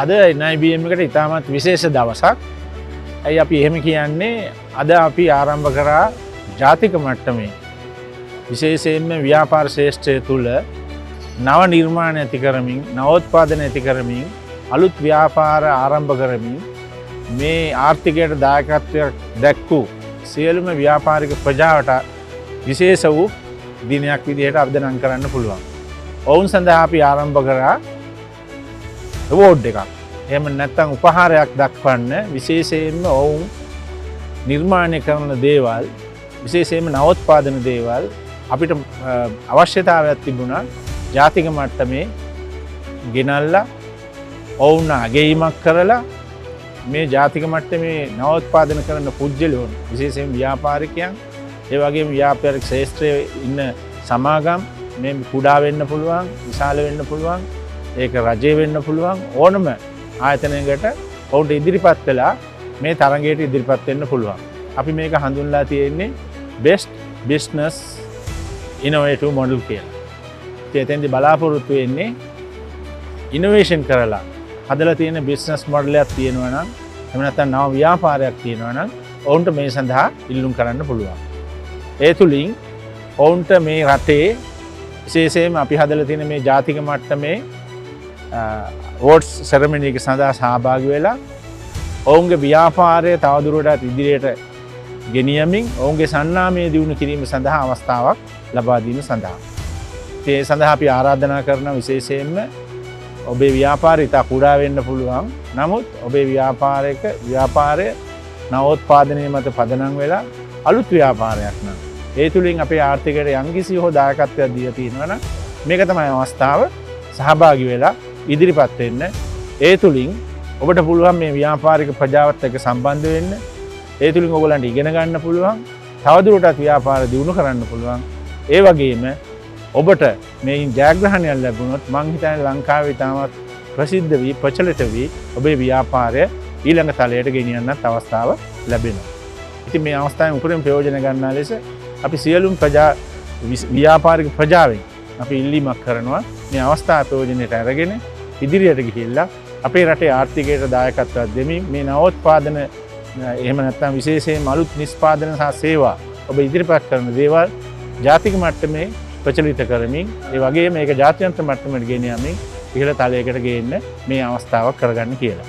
අද NIBM එකට ඉතාමත් විශේෂ දවසක්. ඇයි අපි එහෙම කියන්නේ අද අපි ආරම්භ කරා ජාතික මට්ටමේ විශේෂයෙන්ම ව්‍යාපාර ශේෂ්ත්‍රය තුළ නව නිර්මාණ ඇති කරමින් නවෝත්පාදන ඇති කරමින් අලුත් ව්‍යාපාර ආරම්භ කරමින් මේ ආර්ථිකයට දායකත්වයක් දැක්වූ සියලුම ව්‍යාපාරික ප්‍රජාවට විශේෂ වූ දිනයක් විදිහට අභිදනන් කරන්න පුළුවන්. ඔවුන් සඳහා අපි ආරම්භ කරා අවෝඩ් එකක්. එහෙම නැත්නම් උපහාරයක් දක්වන්න විශේෂයෙන්ම ඔවුන් නිර්මාණය කරන දේවල් විශේෂයෙන්ම නවෝත්පාදන දේවල් අපිට අවශ්‍යතාවයක් තිබුණා ජාතික මට්ටමේ ගෙනල්ලා ඔවුන් අගයීමක් කරලා මේ ජාතික මට්ටමේ නවෝත්පාදන කරන පුද්ගලයන් විශේෂයෙන් ව්‍යාපාරිකයන් ඒ වගේම ව්‍යාපාරික ක්ෂේත්‍රයේ ඉන්න සමාගම් මේ කුඩා වෙන්න පුළුවන් විශාල වෙන්න පුළුවන් ඒක රජය වෙන්න පුළුවන් ඕනම ආයතනයකට ඔවුන්ට ඉදිරිපත් වෙලා මේ තරඟයට ඉදිරිපත් වෙන්න පුළුවන්. අපි මේක හඳුන්ලා තියෙන්නේ best business innovative model කියලා. එතෙන්දී බලාපොරොත්තු වෙන්නේ ඉනෝවේෂන් කරලා හදලා තියෙන බිස්නස් මොඩල් එකක් තියෙනවා නම් එහෙම නැත්නම් නව ව්‍යාපාරයක් තියෙනවා නම් ඔවුන්ට මේ සඳහා ඉල්ලුම් කරන්න පුළුවන්. ඒ තුලින් ඔවුන්ට මේ රටේ විශේෂයෙන්ම අපි හදලා තියෙන මේ ජාතික මට්ටමේ වෝට්ස් සෙරමනි එක සඳහා සහභාගී වෙලා ඔවුන්ගේ ව්‍යාපාරය තවදුරටත් ඉදිරියට ගෙනියමින් ඔවුන්ගේ සන්නාමය දියුණු කිරීම සඳහා අවස්ථාවක් ලබා දීම සඳහා. ඒ සඳහා අපි ආරාධනා කරන විශේෂයෙන්ම ඔබේ ව්‍යාපාරය ඉතා කුඩා වෙන්න පුළුවන්. නමුත් ඔබේ ව්‍යාපාරය නවෝත්පාදනය මත පදනම් වෙලා අලුත් ව්‍යාපාරයක් නම් ඒ තුලින් අපේ ආර්ථිකයට යම්කිසි හෝ දායකත්වයක් දීලා තියෙනවා නම් මේක තමයි අවස්ථාව. සහභාගී වෙලා ඉදිරිපත් වෙන්න. ඒ තුලින් ඔබට පුළුවන් මේ ව්‍යාපාරික ප්‍රජාවත් එක්ක සම්බන්ධ වෙන්න. ඒ තුලින් ඔයගලන්ට ඉගෙන ගන්න පුළුවන්. තවදුරටත් ව්‍යාපාර දියුණු කරන්න පුළුවන්. ඒ වගේම ඔබට මේ ජයග්‍රහණයක් ලැබුණොත් මං හිතන්නේ ලංකාවේ තාමත් ප්‍රසිද්ධ වී ප්‍රචලිත වී ඔබේ ව්‍යාපාරය ඊළඟ තලයට ගෙනියන්නත් අවස්ථාව ලැබෙනවා. ඉතින් මේ අවස්ථාවෙන් උපරිම ප්‍රයෝජන ගන්නා ලෙස අපි සියලුම ව්‍යාපාරික ප්‍රජාවෙන් අපි ඉල්ලීමක් කරනවා මේ අවස්ථාව ප්‍රයෝජනයට අරගෙන ඉදිරියට ගිහිල්ලා අපේ රටේ ආර්ථිකයට දායකත්වයක් දෙමින් මේ නවෝත්පාදන එහෙම නැත්නම් විශේෂයෙන්ම අලුත් නිෂ්පාදන සහ සේවා ඔබ ඉදිරිපත් කරන දේවල් ජාතික මට්ටමේ ප්‍රචලිත කරමින් ඒ වගේම මේක ජාත්‍යන්තර මට්ටමට ගෙන යමින් ඉහළ තලයකට ගේන්න මේ අවස්ථාවක් කරගන්න කියලා.